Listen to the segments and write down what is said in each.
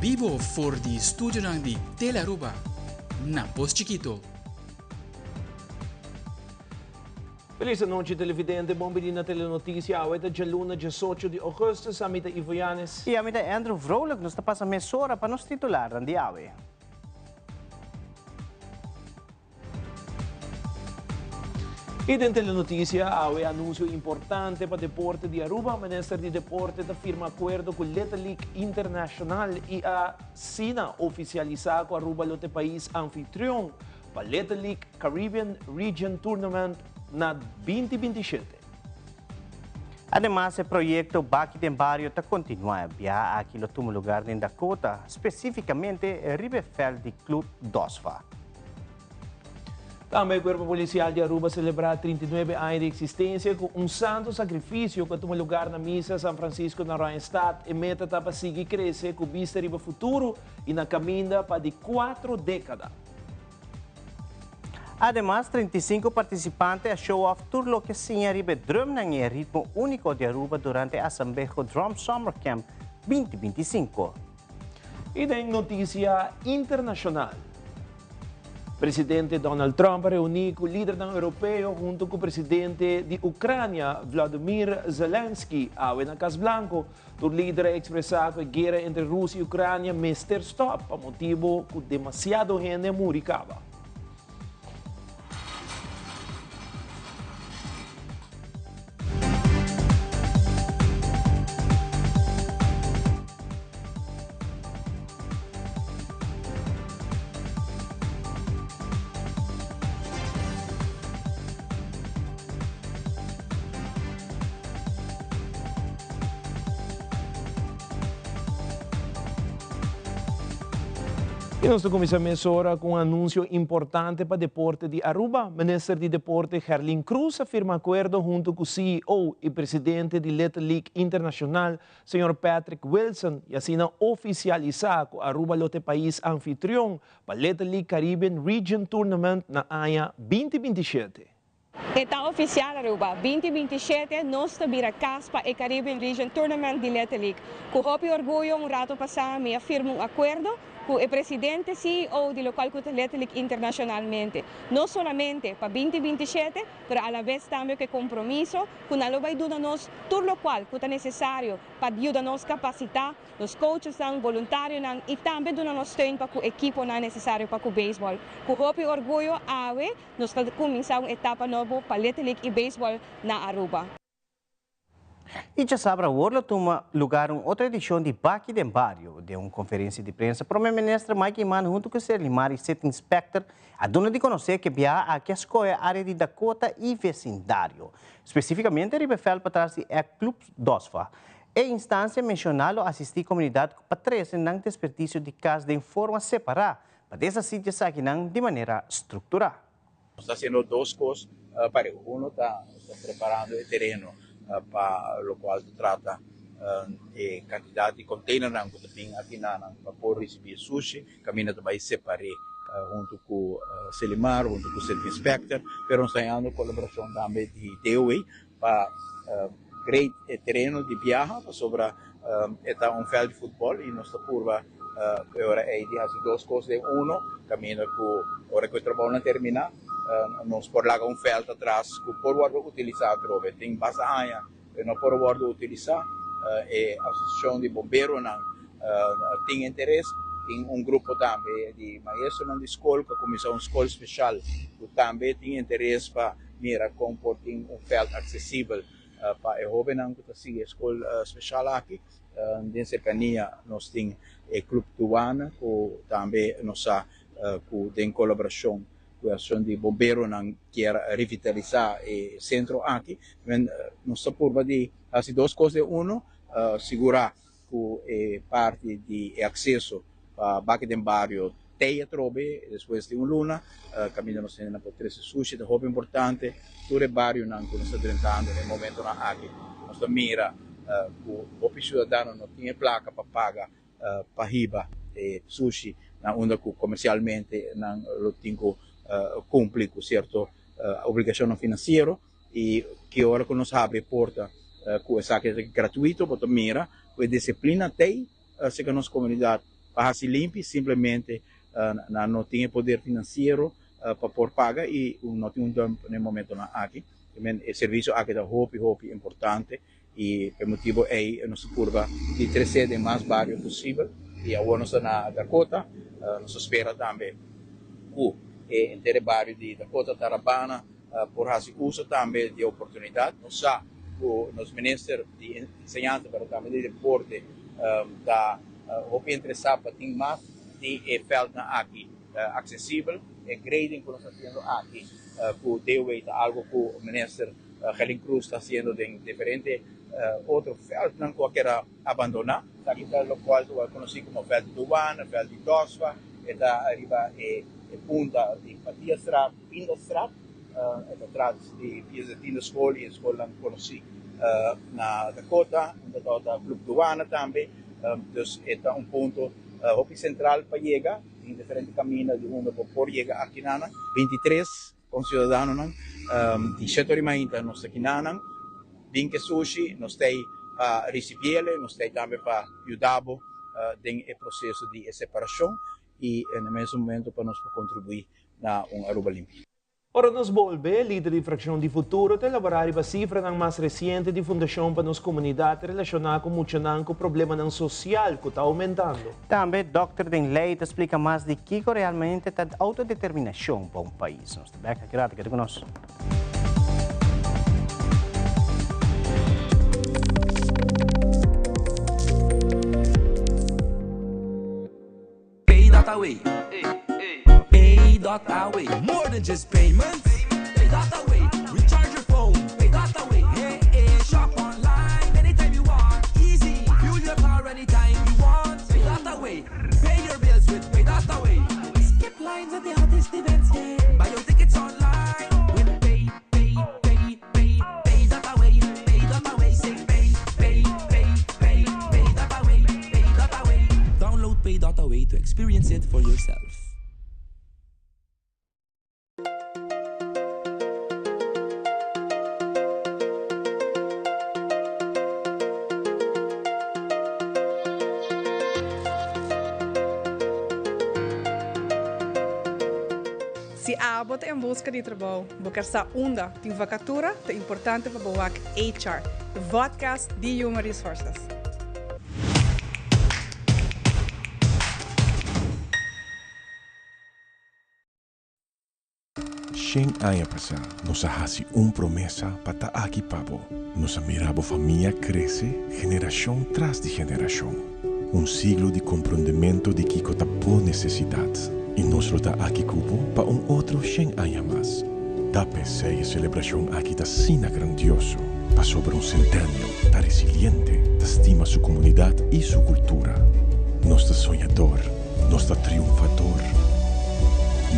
Vivo for di studio ng di Telaruba. Napos Chiquito. Feliz noite, televidente. Bom dia na telenotícia. Hoje é luna, 18 de agosto. Samita Ivoyanes. E a mim é Andrew Vrolijk. Nos tapas a mesora para nos titular ng diawe. E dentro da notícia, há um anúncio importante para o deporte de Aruba. O Ministério de Deporte firma acordo com o Little League Internacional e a Sina oficializar com Aruba o país anfitrião para o Little League Caribbean Region Tournament na 2027. Además, o projeto Baki den Barrio está continua a aqui no lugar em Dakota, especificamente Riverfeld de Club Dosfa. Também o Corpo Policial de Aruba celebra 39 anos de existência com um santo sacrifício que toma lugar na missa São Francisco na Randstad e meta para seguir crescer com vista para o futuro e na caminha para de 4 décadas. Además, 35 participantes a show-off tour lo que sinha ribe drum ng ritmo único de Aruba durante a Sambejo Drum Summer Camp 2025. E em notícia internacional, Presidente Donald Trump reuniu com o líder europeu junto com o presidente de Ucrânia, Vladimir Zelensky, na Casa Blanca. O líder expressou que a guerra entre Rússia e Ucrânia mester stop, por motivo que demasiado gente moricava. E nós começamos agora com um anúncio importante para o deporte de Aruba. O ministro de Deporte, Herlin Cruz, afirma acordo junto com o CEO e presidente de Little League Internacional, Sr. Patrick Wilson, e assim oficializar que Aruba é o país anfitrião para o Little League Caribbean Region Tournament na AIA 2027. Está oficial Aruba 2027 nós vira caspa e Caribbean Region Tournament de Little League. Com hopi orgulho um rato passado me afirma um acordo com o presidente CEO do local com Little League internacionalmente. Não somente para 2027, mas a la vez também que compromisso com a vai ajudar nós tudo o qual é necessário para ajudar nós capacitar os coaches voluntários e também dar nós treino para o equipo necessário para o beisebol. Com hopi orgulho nós começar uma etapa nova para Little League e beisebol na Aruba. E já sabe, hoje toma lugar outra edição de Baki den Barrio, de uma conferência de prensa para o ministro Mike Iman junto com o Sr. Limari City Inspector, a dona de conhecer que via aqui a escola área de Dakota e vecindário, especificamente Riverfeld para trás de Club Dosfa. E instância mencionado assistir a comunidade para três não desperdício de casa de forma separada, para dessa sítios aqui de maneira estruturada. Está haciendo dos cosas parejos. Uno está preparando el terreno para lo cual trata cantidad de containers que tem aqui para poder receber sushi. Caminho também separei junto com Selimar, junto com o Service Inspector, mas nós estamos tendo colaboração também de DOE para criar terreno de viagem sobre um feld de futebol e nós estamos por agora é de fazer duas coisas. Um, caminho com hora que o trabalho terminar, nós por lá feld atrás que por utilizar trove tem bastante não por utilizar e a associação de bombeiros tem interesse em grupo também de maestros de escola que começou uma escola especial que também tem interesse para mira como tem feld acessível para jovens que seguem a escola especial aqui em cercania nós temos o Clube Tuana que também nós tem colaboração com a ação de bombeiros que quer revitalizar o centro aqui. Nós estamos por de fazer duas coisas. Um, segurar que parte de acesso para Baki den Barrio teia trobe, depois de luna, caminho nós temos por três sushi, de roupa importante, todo o barrio que nós estamos tentando no momento aqui. Nós mira que o cidadão não tinha placa para pagar para riba sushi, onde comercialmente não tem cumprir com certa obrigação financeira e que agora que nós abre porta com essa que é gratuito, para mira, com a disciplina tem, se que a nossa comunidade para se limpe simplesmente não tem poder financeiro para por paga e não tem tempo no momento aqui. O serviço aqui é muito importante e por motivo é nossa curva de crescer o mais barrio possível e agora na Dakota nos espera também o inteiro barrio de Dakota Tarabana por fazer uso também de oportunidade não só os ministros de ensinança mas também de deporte da muito interessado para ter mais de feld aqui acessível e grading que nós estamos fazendo aqui que algo que o ministro Helen Cruz está fazendo em diferentes outros felds, não qualquer abandonar. Aqui está o qual é conhecido como feld de Duana, feld de Dosva, está arriba punta de Patiastrap, Pindastrap, está atrás de Piazetina Escola e a escola não conheci na Dakota, está o Clube Duana também, então é ponto central para chegar, em diferentes caminhos de onde por chegar aqui na 23 concidadãos de setor ainda nós aqui na bem que sushi nós tem para receber nós tem também para ajudar no processo de separação e no mesmo momento para nós contribuir na Aruba limpa. Ora nos volve, líder de fração de futuro, te elaborar a cifra ng mais recente de fundação para nos comunidade relacionada com o problema social que está aumentando. Também, Dr. Denley te explica mais de que realmente está autodeterminação para um país. Nós estamos aqui conosco. Away. Pay.away. More than just payments. Pay.away. Recharge your phone. Pay.away. Hey, shop online anytime you want. Easy. Fuel your car anytime you want. Pay.away. Pay your bills with Pay.away. Skip lines at the hottest events. Yeah. Buy your tickets online with Pay.away. Pay.away. Say Pay.away. Pay.away. Download Pay.away to experience it for yourself. Se abot em busca de trabalho, buscar sa onda tem vacatura, é importante para boak HR, the podcast de Human Resources. Shen aya pasa, nos hace promesa para aqui pabo. Nos mirabo familia crece, generación tras de generación. Siglo de compreendimento de que cota por necesidad. E nos lo da aqui cubo para outro Shen aya más. Da PC e celebración aqui da sina grandioso. Pa sobre centênio, da resiliente, da estima su comunidad e su cultura. Nos da sonhador, nos da triunfador.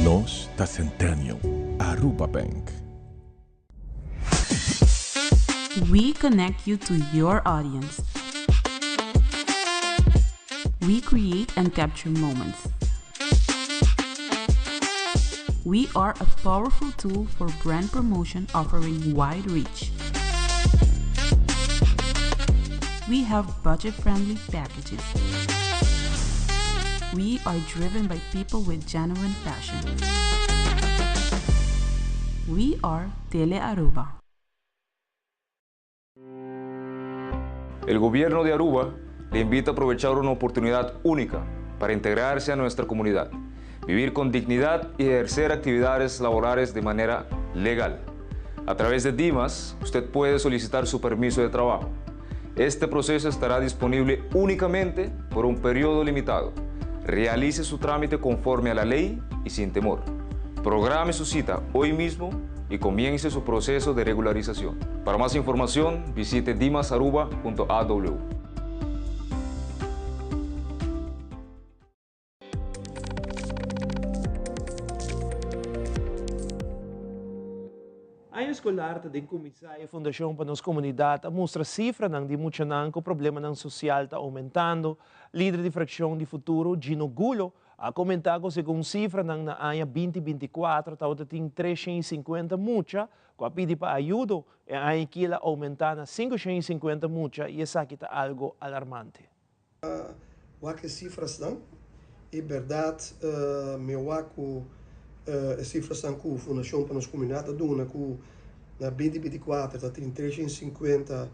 Nos da centennial. Aruba Bank. We connect you to your audience. We create and capture moments. We are a powerful tool for brand promotion offering wide reach. We have budget-friendly packages. We are driven by people with genuine passion. We are Tele Aruba. El gobierno de Aruba le invita a aprovechar una oportunidad única para integrarse a nuestra comunidad, vivir con dignidad y ejercer actividades laborales de manera legal. A través de Dimas, usted puede solicitar su permiso de trabajo. Este proceso estará disponible únicamente por un periodo limitado. Realice su trámite conforme a la ley y sin temor. Programe su cita hoy mismo y comience su proceso de regularización. Para más información, visite dimasaruba.aw. Ano escolar ta din kumisa e Fundação para nos comunidade mostra cifra ng di mucha o problema ng social está aumentando. Líder de fração de futuro, Gino Gulo, a comentar que segundo cifra ng na ano 2024 tá tem 350 mucha, com a pedir para ajuda, e a ano que ela aumentar na 550 mucha, e essa aqui tá algo alarmante. O que cifras não? e verdade, meu aco, cifras são que a Fundação para nos comunidade dona que na 2024 está tem 350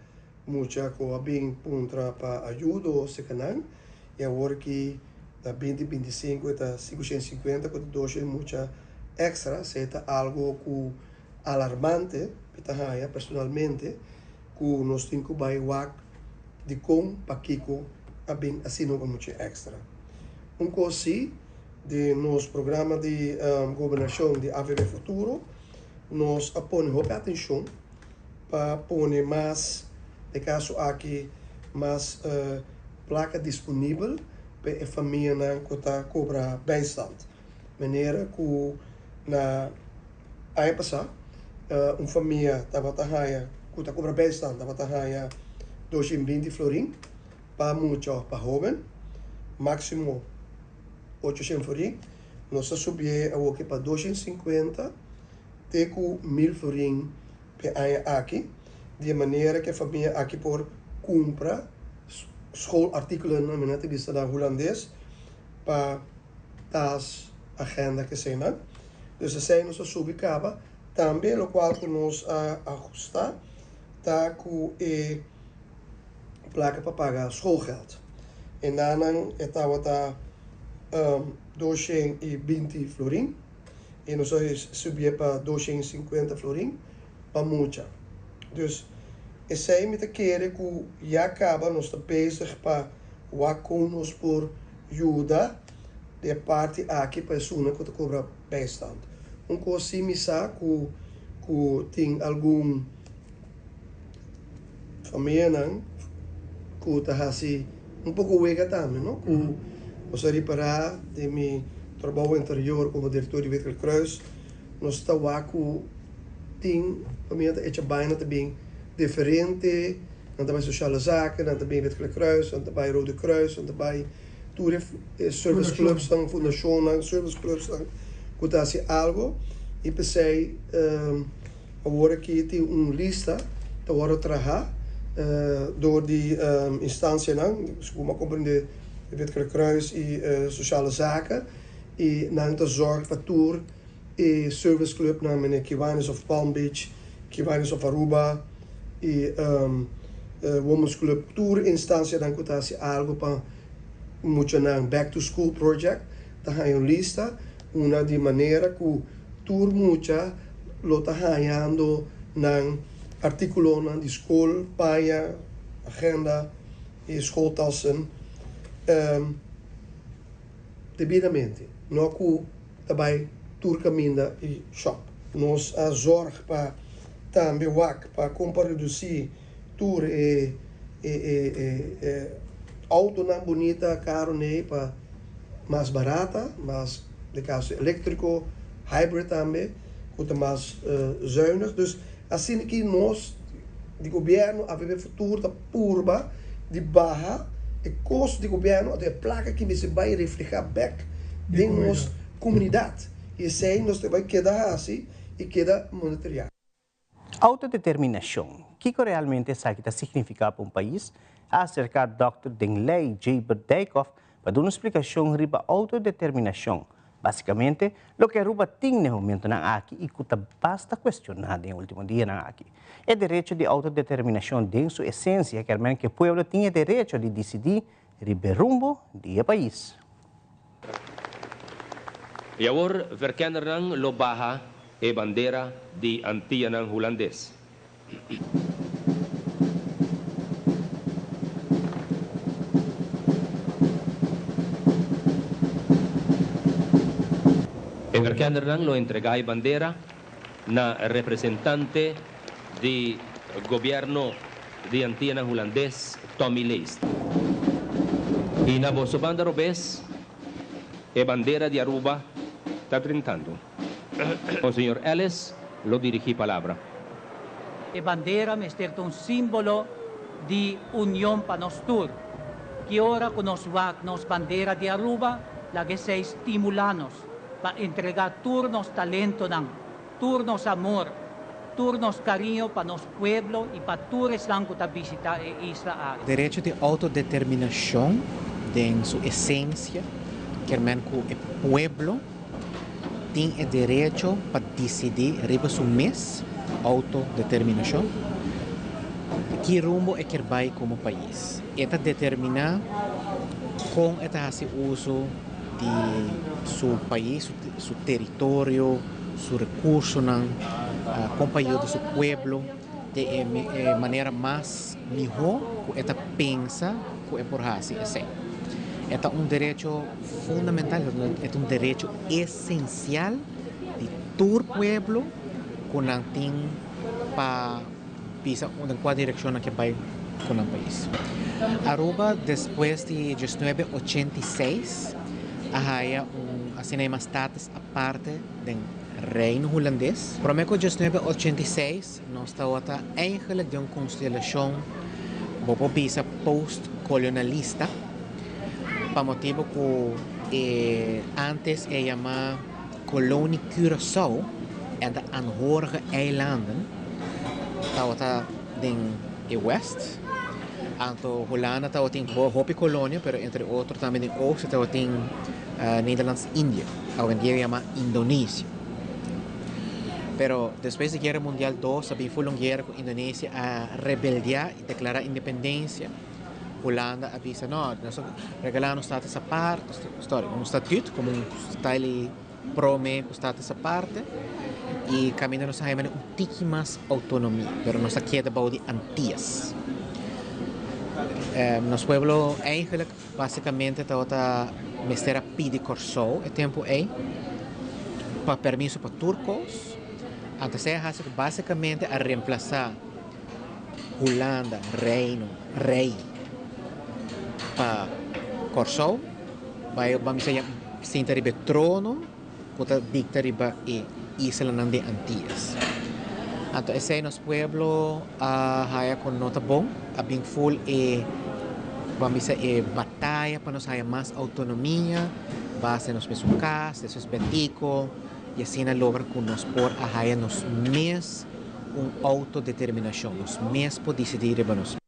muita com a bem para ajuda ou se canal e agora que na 2025 está 550 com 200 muita extra, se está algo que alarmante, pitahaya personalmente, que nós temos que baixar de com para Kiko a bem assim não muito extra. Coisa de nosso programa de governação de AVB Futuro, nós aponemos atenção para pôr mais, de caso aqui, mais placa disponível para a família que está cobra bem-stand. De maneira que na ano passado, uma família estava que está cobra bem-stand, estava 220 florim para muito para jovem, máximo 800 florim, nós subimos para 250 até com 1000 florim para aqui, de maneira que a família aqui por compra schoolartikelen na minha vista da holandês para as agenda que se não. Dus assim nós subicava também o qual que nós ajustar tá com placa para pagar schoolgeld. E dan estava 220 florim e nós subir para 250 florim para muita. Dus esse é me querer que já acaba nós está bezig para o com nós por ajuda de parte aqui pessoa que cobra bijstand. Coisa assim me sabe que tem algum família que está assim pouco wega também, não? Que você reparar de meu trabalho anterior como diretor de Witkel Kruis, nós estamos que tem família é bijna também diferente, dan bij sociale zaken, dan bij Witkel Kruis, dan bij Rode Kruis, dan bij serviceclubs, dan fundação, serviceclubs, dan cotatie algo. E pensei, agora que tem lista, te worden trabalhar door die instantie, como compreende Witkel Kruis e sociale zaken, e dan te zorgen voor tour, e serviceclub naar meneer Kiwanis of Palm Beach, Kiwanis of Aruba, e Women's Club Tour instantie dan cotatie algo para muito na back to school project, dan ga je lista, una di maneira que tour mucha lo está ganhando na artículo na de school, paia, agenda e schooltassen devidamente. Não que também tour caminha e shop. Nós a zorg para também para reduzir tour e auto não bonita, caro nem para mais barata, mas de caso elétrico, hybrid também, que mais zuinig. Dus assim que nós, de governo, a viver futuro da purba, de barra, e custo de governo, de placa que se vai refletir back de nossa comunidade. E assim nós vai quedar assim e queda monitorear. Autodeterminação. O que realmente significa para um país? Acerca do Dr. Dengley J. Berdijkhoff para dar uma explicação sobre a autodeterminação. Basicamente, o que Aruba tem no momento na aqui e que basta questionar no último dia na aqui. É direito de autodeterminação em sua essência, que o povo tinha direito de decidir o rumbo do país. E agora, verkennen lo baha e bandeira de Antillan holandês. En verkennen lo entregai bandeira na representante do governo de Antillan holandês, Tommy Leist. E na vossa banda robês, e bandeira de Aruba está trintando. O senhor Ellis lo dirigí palavra. E bandeira é um símbolo de união para nós todos. Que ora com nos bandeira de Aruba, lá que se estimulanos para entregar turnos talento, turnos amor, turnos carinho para nosso pueblo e para todos que visitar a isla. Direito de autodeterminação, em sua essência, que el pueblo tiene el derecho para decidir sobre su mes autodeterminación. ¿Qué rumbo es que va como país? Esta determina cómo esta hace uso de su país, su territorio, su recurso, compañía de su pueblo, de manera más mejor que esta piensa que por así es. Este es un derecho fundamental, es un derecho esencial de todo pueblo con la para pisar en cuál dirección que va con el país. Aruba, después de 1986, hay un status aparte del Reino Holandés. Por ejemplo, en 1986, nos estamos eigenlijk de una constelación post-colonialista, para motivo que antes se llamaba Colonie Curaçao en de aanhorige eilanden. Estaba en el West. Anto Holanda estaba en Hopi Colonia, pero entre otros también en Oost estaba en Nederlands-India, hoy en día se llama Indonesia. Pero después de la Guerra Mundial II, había una guerra con Indonesia a rebeliar y declarar independencia. Holanda avisa, no, nosotros regalamos un status aparte, un estatuto, como un style prome, un status aparte, y caminamos a un tiki más autonomía, pero nos queda de Antillas. Nos pueblo eigenlijk, básicamente, está mestera pide corso, el tiempo es, para permiso para turcos, antes se hace básicamente a reemplazar Holanda, reino, rey, para corso, vamos a llamar cinta de trono, que dicta de isla de Antillas. Entonces, ese nos pueblo haya con nota bom, a bien full vamos a batalla para nos haya más autonomía, va a ser nos mesmo casa, eso es betico, y así logra que nos por haya nos mes una autodeterminación, nos mes por decidir para nos.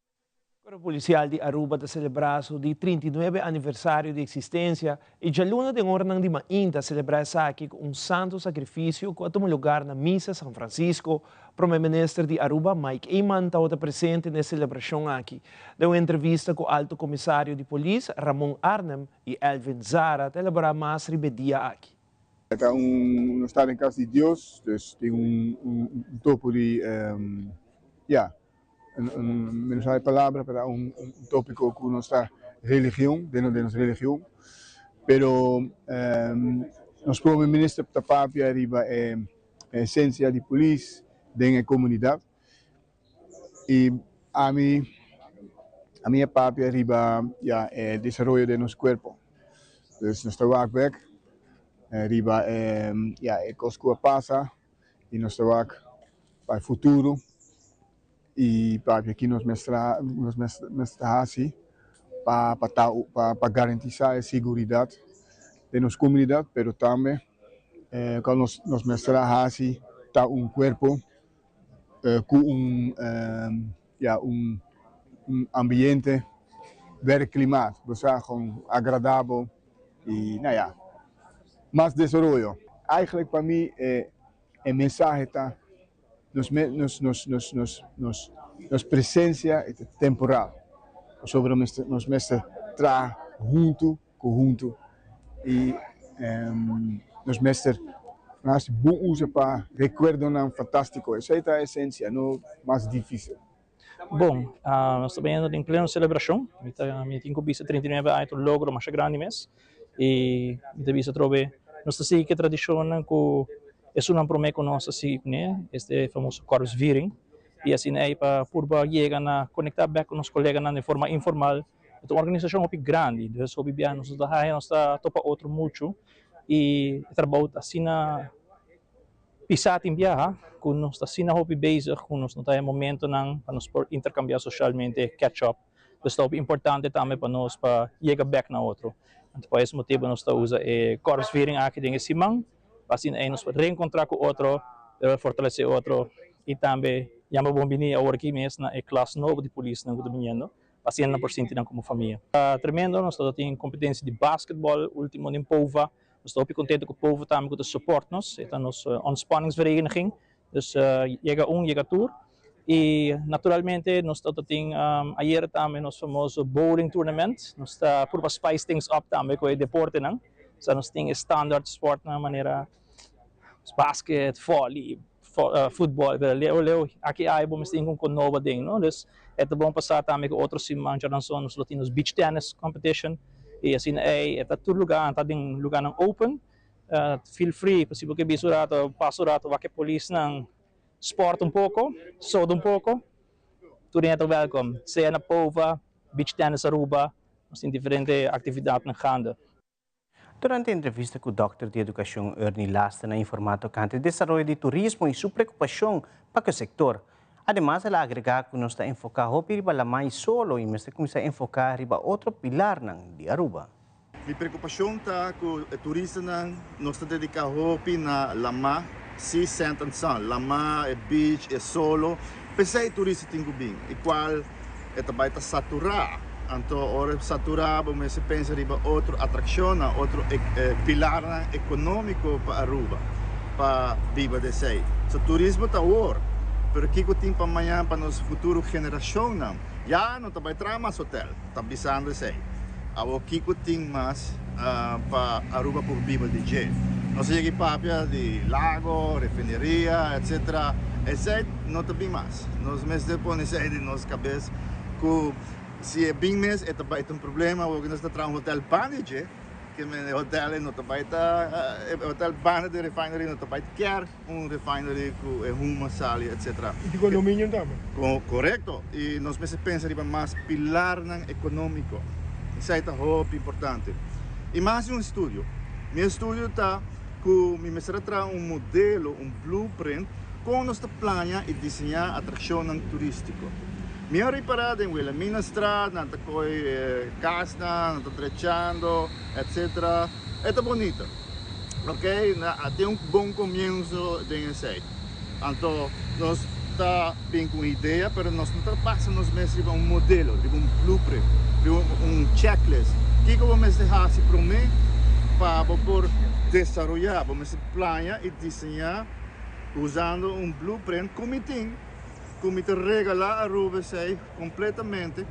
O policial de Aruba está celebrando o 39 aniversário de existência e já luna de Ornang de Mainta celebrar aqui com santo sacrifício que tomou lugar na Missa São Francisco. O primeiro-ministro de Aruba, Mike Eyman, está presente na celebração aqui. Deu uma entrevista com o alto comissário de polícia, Ramon Arnhem, e Elvin Zara, para elaborar mais ribedia aqui. Está no estado em casa de Deus, dus tem topo de, menos hay palabra para un tópico con nuestra religión, dentro de nuestra religión, pero nos primer ministro Tapapia arriba esencia de policía de la comunidad y a mí papia arriba el desarrollo de nuestro cuerpo, entonces nuestro work arriba el cosco pasa y nuestro work para el futuro. E para aqui nos mestra assim para garantizar a segurança de nossa comunidade, mas também quando nos mestra assim tá corpo com ambiente very climático, ou seja, agradável e mais desenvolvimento. Eigenlijk para mim a mensagem tá nos presencia temporal. Sobre nos mestre tra junto e nos mestre nós bom uso para recuerdo não fantástico. Essa é a essência, não mais difícil. Bom, nós estamos em plena celebração. Me tenho visto 39 anos um logro mais grande mês e me tenho visto trove nossa sigue tradição que es una promesa que nos hace este famoso Corpus Viring y así para purba llegan a conectar back con los colegas de forma informal. Es una organización muy grande, entonces nos está topa otro mucho y trabajo así na pisar en viaje, con nos está así na hobby base, con nos no hay momento para nos intercambiar socialmente, catch up. Entonces es importante también para nos para llegar back na otro. Entonces por ese motivo nos está usa Corpus Viring aquí en Simán. Assim nos reencontrar com outro, fortalecer outro e também já me vou vir agora aqui mesmo na classe nova de polícia na Guatemala para 100% ng como família. Tremendo, nós temos competência de basquetebol, último em Pova. Nós estamos contentes com o Pova também com o suporte nós. Esta é a nossa ontspanningsvereniging. Dus chega chega tour. E naturalmente nós temos ayer também nosso famoso bowling tournament. Nós está por spice things up também com o deporte não. So nós temos standard sport na maneira basket, volley, futebol, leo aqui aí vamos ter com nova ding, no? Dus ito bom passar também com outros siman já nós nos latinos beach tennis competition e assim é tudo lugar, tá em lugar não open, feel free, possível que biso rato, passo rato, vai que polícia não sport pouco, soda pouco, tudo é welcome. Seja na Pova, beach tennis Aruba, nós temos diferentes atividades na Ganda. Durante a entrevista com o Dr. de Educação Ernie Lasta na informato cante desenvolvimento de turismo e sua preocupação para o setor. Además, ela agrega que nós está enfocado para mais solo e nós começa a enfocar para outro pilar de Aruba. Minha preocupação está com o turista nós está dedicado na Lama, Sea Sand and Sun, Lama, beach, solo. Pensei turista tem bem, e qual vai estar saturado. Então, ora saturado, mas se pensa em outra atração, outro pilar econômico para Aruba, para viver de sei. O turismo está agora, mas aqui que tem para amanhã, para nossa futura geração, já não vai entrar mais hotel, está pensando em sei. Aqui que tem mais para Aruba por viver de jeito. Nós chegamos para de lago, refineria, etc. Esse não está bem mais. Nós mesmos põe sei de nossa cabeça que se é bem mês, vai ter problema, porque nós estamos em hotel manager, que o hotel não vai estar, hotel manager de refinery não vai ter refinery com uma sala, etc. E de condomínio também? Correto. E nós pensamos em mais pilar econômico. Isso é muito importante. E mais estúdio. Meu estúdio está com me mostrar modelo, blueprint, como nós planeamos e desenhar atração turística. Minha reparada em Wilhelmina Estrada, na Casna, na Trecciando, etc. É bonito, ok? Tem bom começo de ensino. Então, nós está bem com ideia, mas nós não passamos mesmo modelo, blueprint, checklist. O que vamos deixar se para mim para poder desenvolver, vamos planear e desenhar usando blueprint como te regalar a Aruba completamente.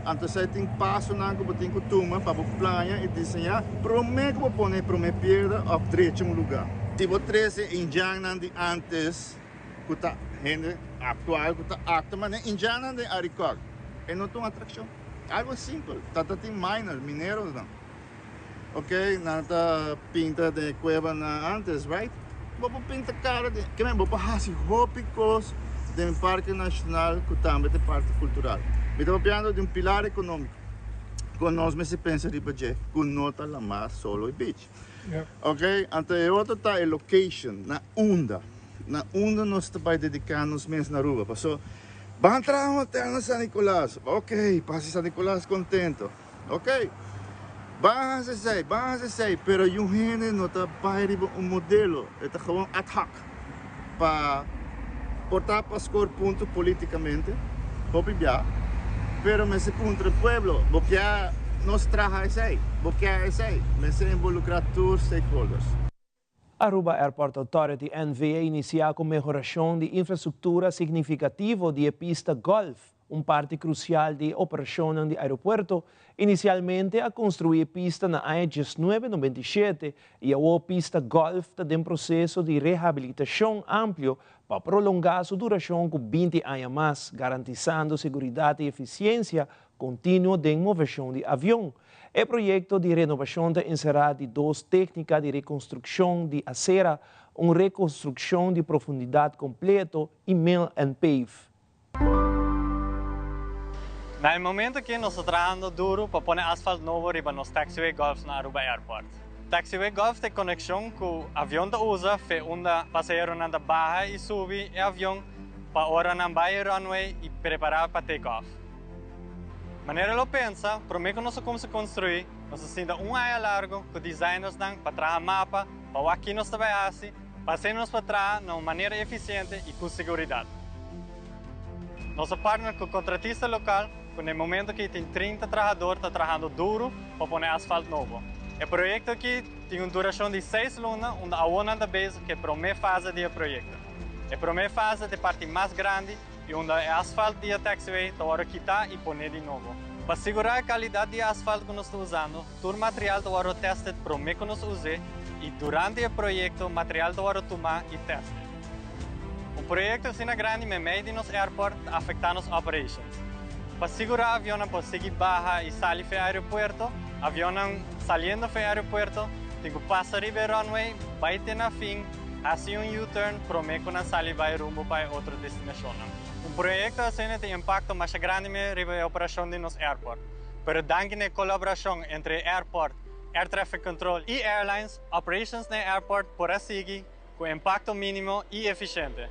Então, você tem passo que tem que tomar para planear e desenhar. Prometo que vou pôr para perda a direito um lugar. Tipo 13 em Jana de antes, que está atual, que está acta, mas em Jana de Aricog. É não tem atração. Algo simples. Tem miners, mineiros não. Ok? Nada pinta de cueva antes, right? Vou pintar cara de. Que vou fazer hópicos de Parque Nacional, que também é parte cultural. Estamos falando de pilar econômico. Quando nós me pensa de budget, com nota lá mais solo e beach. Yeah. Ok? Então, o outro está a location, na Onda. Na Onda nós estamos dedicando nos meses na Aruba. Passou, vamos entrar no hotel na San Nicolás. Ok, passe San Nicolás contento. Ok? Vamos a sei, pero yung gente não está para modelo. Está gewoon ad hoc. Para portar para score ponto politicamente, pero me se contra o pueblo, porque nós trabalhamos aí, porque me se involucrar todos os stakeholders. Aruba Airport Authority NVA inicia com melhoração de infraestrutura significativa de pista golf, parte crucial de operação do aeroporto. Inicialmente a construir pista na área 1997 e a pista golf está em processo de reabilitação amplo para prolongar sua duração com 20 anos mais, garantizando segurança e eficiência contínua de moveção de avião. O projeto de renovação está encerrado de 2 técnicas de reconstrução de acera, reconstrução de profundidade completa e mill and pave. No momento que nós estamos trabalhando duro para pôr asfalto novo riba nos taxiway golf na Aruba Airport. Taxiway golf tem conexão com o avião que usa para onde passageiro nanda barra e sube o avião para hora na baia runway e preparar para take off. Maneira lo pensa, para mim que nós vamos construir, nós temos área largo com designers para trabalhar mapa, para aqui nós trabalhamos, para sermos para trás de uma maneira eficiente e com segurança. Nosso partner com o contratista local no momento que tem 30 trabalhadores trabalhando duro para pôr asfalto novo. O projeto aqui tem uma duração de 6 lunas, onde a outra vez que é a primeira fase do projeto. A primeira fase é a parte mais grande, e onde o asfalto do taxiway está quitar e pôr de novo. Para segurar a qualidade do asfalto que nós estamos usando, todo o material está testado para o que nós usamos, e durante o projeto, o material está tomado e testado. O projeto assim grande, no meio de nosso aeroporto, afeta nossas operações. Para segurar o avião para seguir barra e sair do aeroporto, o avião saindo do aeroporto, tem que passar o runway, bater na fim, fazer U-turn, para que sair vai rumo para outra destinação. O projeto assim tem impacto mais grande na operação de nosso aeroporto. Mas devido à colaboração entre airport, air traffic control e airlines, operations no airport podem seguir com impacto mínimo e eficiente.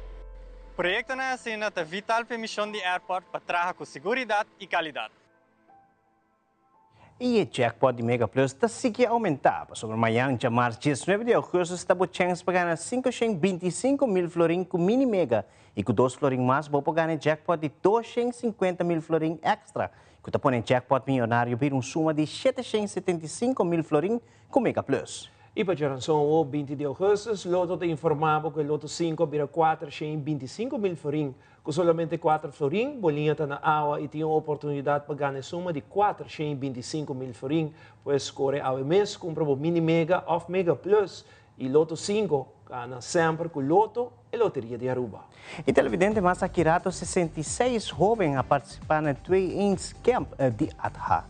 O projeto é vital para a missão do airport para trabalhar com segurança e qualidade. E o jackpot de Mega Plus está seguindo a aumentar. Sobre amanhã, dia março 19 de agosto, está a chance para ganhar 525 mil florins com mini mega. E com 2 florins mais, vou ganhar jackpot de 250 mil florins extra. Que está pondo jackpot milionário para uma soma de 775 mil florins com Mega Plus. E para a o 20 de agosto, o Loto te informava que o Loto 5 vira 425 mil florins, com somente 4 florins, bolinha está na água e tinha a oportunidade para ganhar soma de 425 mil florins, pois escolhe ao mês, compra o Mini Mega ou Mega Plus, e Loto 5 ganha sempre com o Loto e Loteria de Aruba. E televidente mais Akirato 66 jovens a participar no 2 Camp de Adha.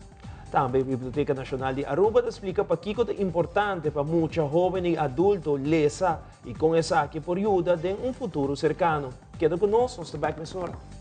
Também a Biblioteca Nacional de Aruba explica para que é importante para muitos jovens e adultos ler e com essa aqui por ajuda em um futuro cercano. Queda conosco, nós back nessa hora.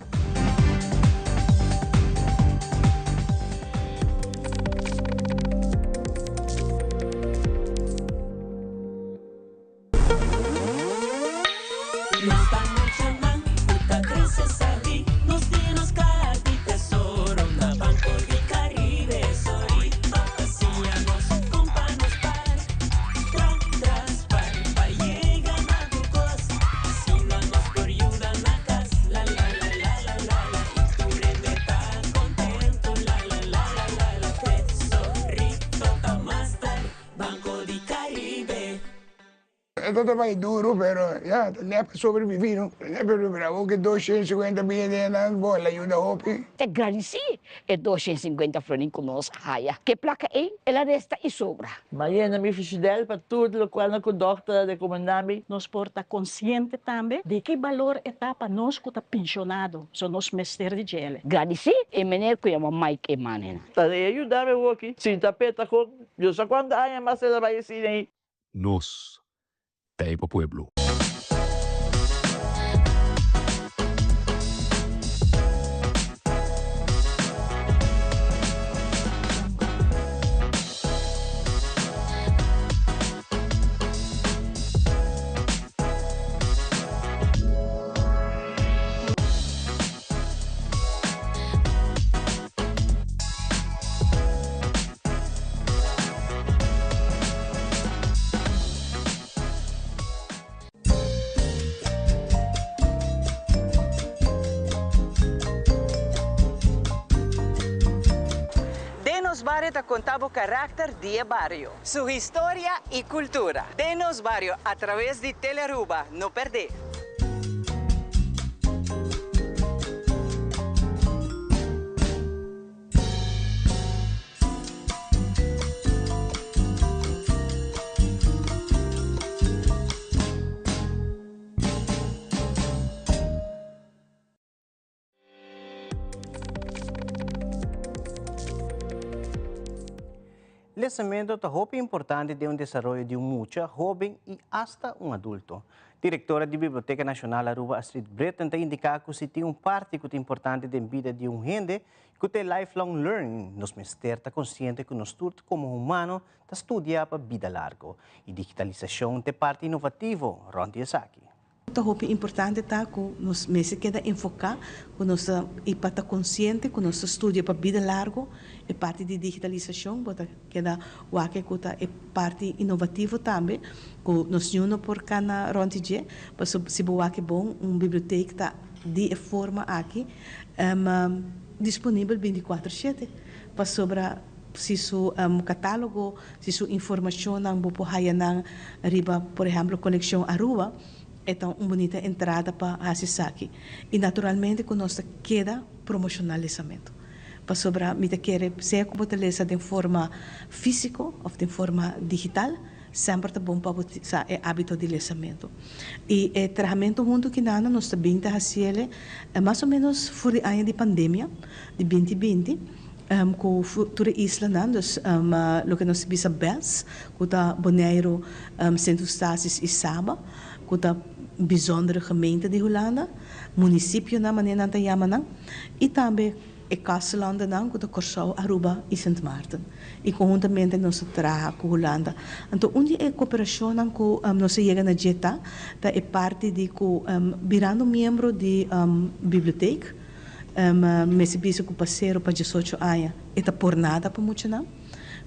È stato mai duro, però ne sobrevivi, no? Ne per bravo che 250 mila na bola aiuta hopi. Te agradeci e 250 florins conosco, Haya. Que placa é, ela resta e sobra. Mariana, mi fidel para tudo o qual na conduta de comunidade. Nós porta consciente também de que valor está para nós que está pensionado, são nós mestres de gele. Agradeci e menino que chama Mike Emanuel. Tare ajudar eu aqui. Se tapeta com, eu só quando há mais ela vai assim aí. Nos Taipa Pueblo. Barrio te contaba el carácter de barrio, su historia y cultura. Denos Barrio a través de Telearuba, no perder. El lanzamiento es importante de un desarrollo de un mucho joven y hasta un adulto. Directora da Biblioteca Nacional Aruba, Astrid Breton, te indica que se tem parte que é importante da vida de gente que tem lifelong learning. Nos mester está consciente que nós todos como humano está estudando para vida larga. E digitalização é parte inovativa, Ronti Esaki. É importante tá que nós mesmo queda enfocar, que nós e para estar consciente que nós estudia para vida larga é parte de digitalização, bota queda o que é parte inovativa também, que nós não por cana rontige, para se boa que bom biblioteca tá de forma aqui, disponível 24/7 para sobre se su catálogo, se su informação não vou porraia não riba, por exemplo, Conexão Aruba, então uma bonita entrada para acessar aqui. E naturalmente que nós queda promocionalizamento. Para sobre me querer ser como utilizar de forma física ou de forma digital, sempre é bom para o hábito de lançamento. E o tratamento junto que nós também fazemos mais ou menos fora do ano de pandemia, de 2020, com toda a isla, o que nós vimos bem, com o Bonaire, Centro Stasis e Saba, com a bijzondere gemeente de Holanda, município na maneira que chamamos, e também e Castellanden com o Corsau, Aruba e Sint Maarten. E conjuntamente nós trabalhamos com a Holanda. Então, onde é a cooperação com nós chegamos na JETA, é parte de virando membro da biblioteca, mas se com parceiro para 18 anos, é por nada para muitos não.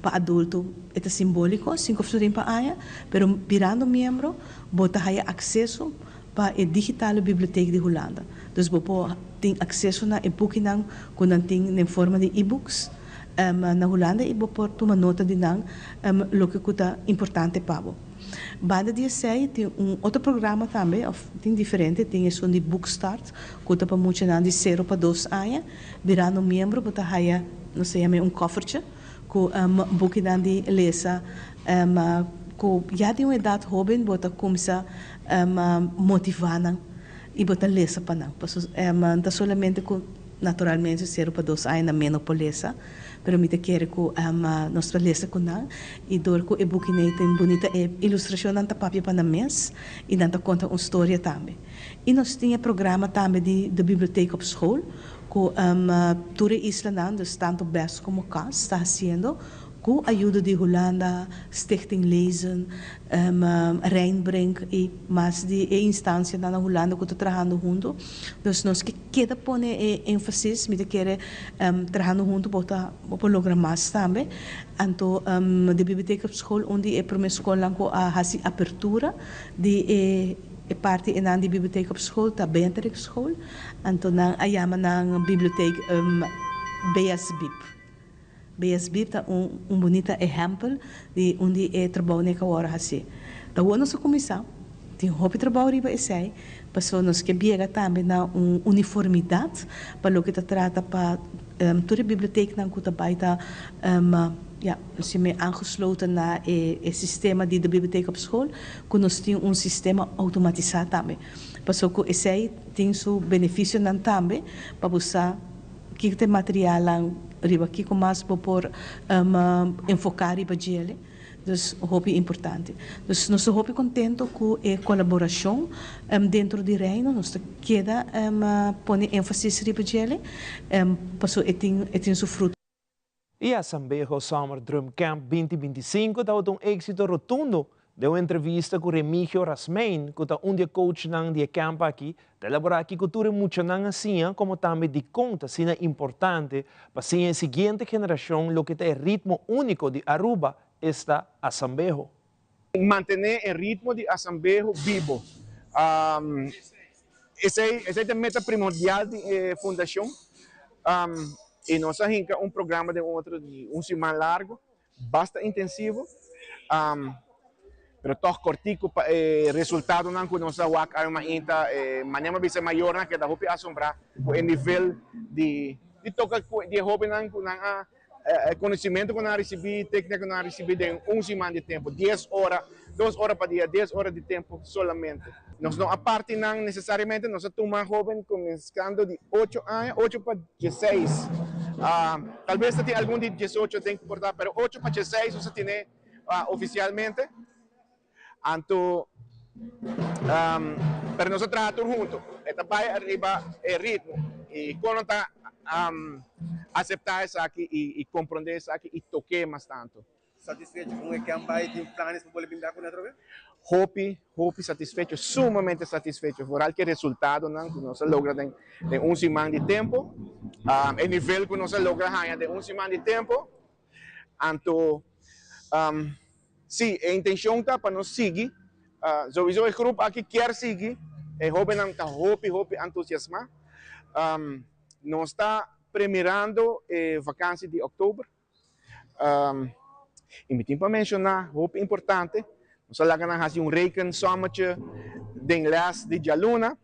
Para adulto é simbólico, 5 para anos, mas virando membro, bota acesso para a digital biblioteca de Holanda. Dus você tem acesso a e-book quando tem em forma de e-books na Holanda e você toma nota de o que é importante para você. Banda de sei tem outro programa também, tem diferente, tem esse de Bookstart, que é para muitos de 0 para 2 anos, virando membro, você tem, não sei, coffertje, com book de lezer, que já tem uma idade jovem, você começa a motivar e botar lesa para não. Não solamente com naturalmente 0 para 2 anos na menos por lesa, mas me quer com nossa lesa com não e dor com e-book tem bonita ilustração nanta papel para na mês e nanta conta uma história também. E nós tinha programa também de biblioteca op school com toda a isla não, dus tanto best como cas está fazendo com a ajuda de Holanda, Stichting Lezen, Rijnbrink e mais de instância na Holanda que estou trabalhando junto. Então, nós queremos pôr ênfase, me quer trabalhando junto para lograr mais também. Então, a biblioteca escola, onde é para uma escola com a abertura de parte na biblioteca escola, da Benterik School. Então, a chama na biblioteca BSBIP. BSB é bonito exemplo de onde é trabalho nessa hora assim. Da onde nós começamos, tem hobby trabalho riba esse, passou nós que biega também na uniformidade para o que trata para toda a biblioteca na que baita se me aangesloten na o sistema de biblioteca op school, que nós temos sistema automatizado também. Passou que esse tem seu benefício também para usar que tem material riba aqui com mais por enfocar riba dele, dus hobby importante. Dus nós hobby contento com a colaboração dentro do reino, nós queda põe ênfase riba dele, passou tem seu fruto. E a Sambejo Summer Drum Camp 2025 dá um êxito rotundo. Deu uma entrevista com Remigio Rasmein, que é um coach de campo aqui, de elaborar aqui cultura muito assim, como também de conta, assim importante, para ser a seguinte geração, o que tem ritmo único de Aruba, está a Sambejo. Mantener o ritmo de Sambejo vivo. Essa é a meta primordial da fundação. E nós temos um programa de semana largo, bastante intensivo. Pero toch cortico resultado não que nós wak ar uma inta manema bisa maior na que da hopi assombrar o nível de toca de hobby não com conhecimento que nós recebi técnica que nós recebi de semana de tempo 10 horas 2 horas para dia 10 horas de tempo solamente nós não a parte não necessariamente nós tomamos jovem começando de 8 anos 8 para 16 talvez tenha algum de 18 tem que portar pero 8 para 16 você tem oficialmente. Então, para nós trabalhar juntos, vai arriba o ritmo e quando está aceitar isso aqui e compreender isso aqui e toquei mais tanto. Satisfeito com o campanha tem planos para poder brindar com outra vez? Hope satisfeito, sumamente satisfeito por aquele resultado que nós logramos em semana de tempo, o nível que nós logramos de semana de tempo, então sim, a intenção está para nós seguir. O grupo aqui quer seguir. O jovem está hope entusiasmado. Nós está premierando vakantie de outubro. E me tem para mencionar, roupa importante, nós vamos fazer rekensommetje de les de Jaluna.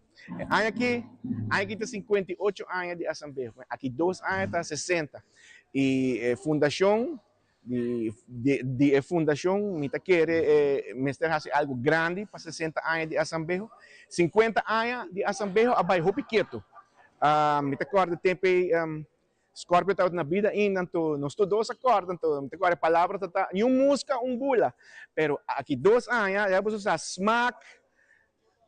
Aqui tem 58 anos de assembleia, aqui 2 anos está 60. E fundação, de fundação, me quer fazer algo grande para 60 anos de assembleia. 50 anos de assembleia, abai roupa quieto. Me acordo tempo Scorpio está na vida ainda, nós todos acordam, me acordo a palavra tá música, bula. Pero aqui 2 anos, já você sabe, smack,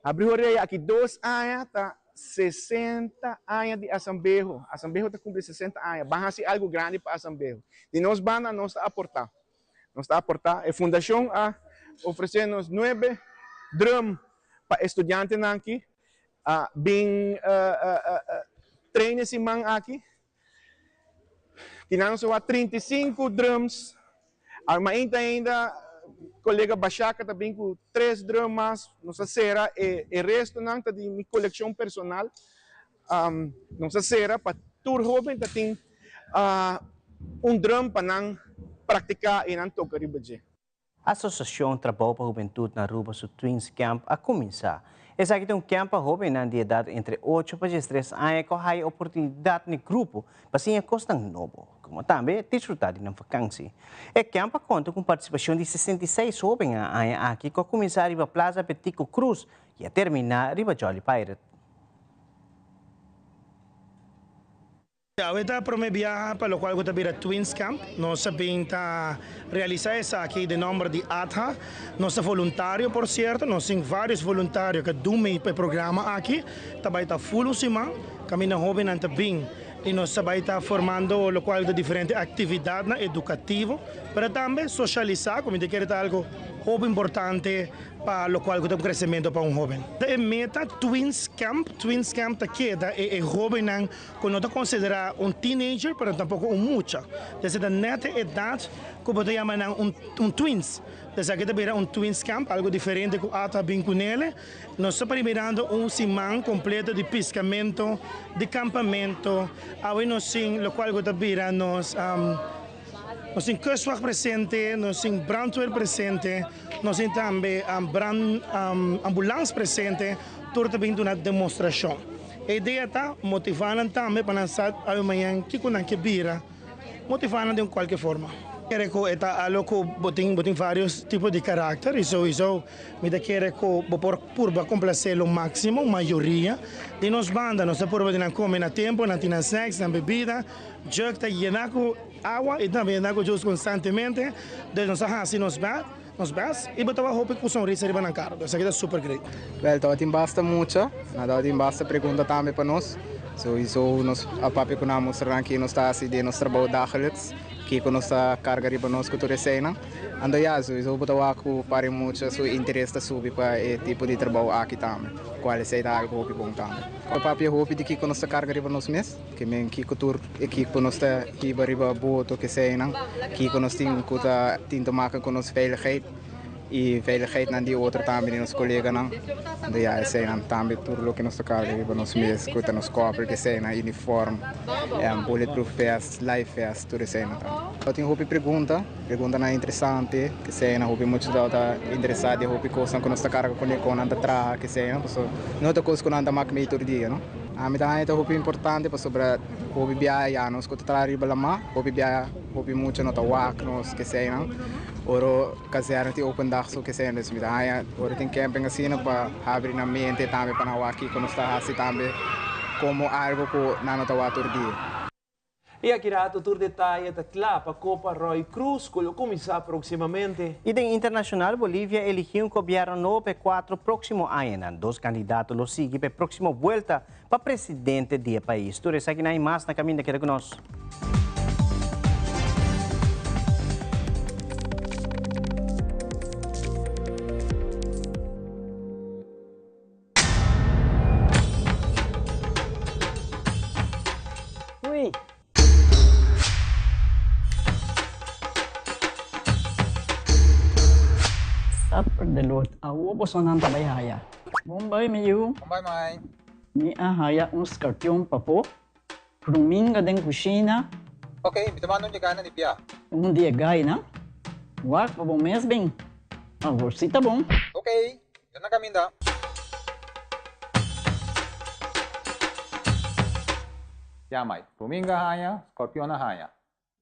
abriu a aqui 2 anos, tá 60 anos de assembleia. A assembleia está cumprindo 60 anos, vai fazer algo grande para a assembleia. E nós vamos a aportar. A fundação oferece-nos 9 drum para estudantes aqui, bem treine esse man aqui. Tinha 35 drums, ainda colega Bachaca também com 3 drums, nossa será e resto não tá de minha coleção personal, nossa será para tour jovem tem drum para não praticar e não tocar ribaje. A Associação Trabalho para a Juventude na Aruba, o Twins Camp, a começar. Esse aqui tem camp para jovens de idade entre 8 e 13 anos que tem oportunidade no grupo para se costar novo, como também desfrutar de uma vacância. O camp conta com participação de 66 jovens aqui que começar a Plaza Petico Cruz e a terminar a Jolly Pirate. Ahorita para me viajar para lo cual gusta ir a Twins Camp, nos pinta realizar esa aquí de nombre de ATHA, nos voluntario por cierto, nos tem vários voluntários que dumem para o programa aqui, também está full semana, caminha jovem ante bem e nós também está formando lo cual de diferentes atividades educativas, para também socializar, como te quer algo muito importante para o qual tem um crescimento para jovem. A meta Twins Camp te queda é jovem que não está considerado teenager, mas tampouco mucha. Desde a neta idade, que podemos chamar twins. Desde aqui também Twins Camp, algo diferente que ata bem com ele. Nós estamos preparando semana completo de pescamento, de campamento. Aí nós temos o qual também nós temos kustwacht presente, nós temos brandweer presente, nós temos também ambulância presente, tudo também uma demonstração. A ideia está motivando também para nós amanhã que quando que vira, motivando de qualquer forma. Quero que algo que tem vários tipos de caráter, isso me quero que por complacer o máximo, a maioria de nós bandas, nós por de comer na tempo, na tina snacks, na bebida, jug está llenar com água e também llenar com juice constantemente, de nós assim nos bas e botar a roupa com sorriso arriba na cara, isso aqui é super great. Well, todo basta muito, nada basta pergunta também para nós, isso nós a papi que nós mostramos aqui nós está assim de nosso trabalho dagelijks. Que com nossa carga riba nós cultura cena, ando já isso botou aqui para muito seu interesse subir para esse tipo de trabalho aqui também, qual é algo que bom também. O papi hope de que com nossa carga riba nós mês, que men que cultura e que com nossa riba boto que cena, que com nós tem que tinta marca com nossa veiligheid e veiligheid na die outra também nos colegas não, ando já cena também tudo o que nossa carga riba nós mês, que nos cobre que cena uniforme, bulletproof vest, life vest, tudo cena também. Eu tenho uma pergunta na interessante, que cena, eu muito da interessado, eu coisa que nós carga com anda traga, que cena, porque não é coisa que anda mais meio todo dia, não? A mim também é muito importante para sobre o viajar, nós que trabalhamos lá, o viajar, o muito não tá walk, nós que cena, oro casear tem open dag so que cena, nós oro tem camping assim para abrir na mente também para walk aqui, quando está assim também, como algo que não tá todo dia. E aqui rato tur detalhe da Clapa Copa Roy Cruz, que vai começar proximamente. E da Internacional Bolívia eligiu um governo novo para 4 próximos anos. 2 candidatos lo seguem para a próxima volta para presidente do país. Tudo isso aqui não mais na caminho que nós. Ui. Perdelot, aku po sonan tabayhaya. Bombay mayu. Bombay may. Ni ahaya uns kartyong papo. Fruminga den kusina. Ok, bitamano niya gana ni Pia. Dia gay na. Wak, pa bom mês bem. Agora sim tá bom. Ok, yan na kami da. Yamay, Fruminga hanya, Scorpio na hanya.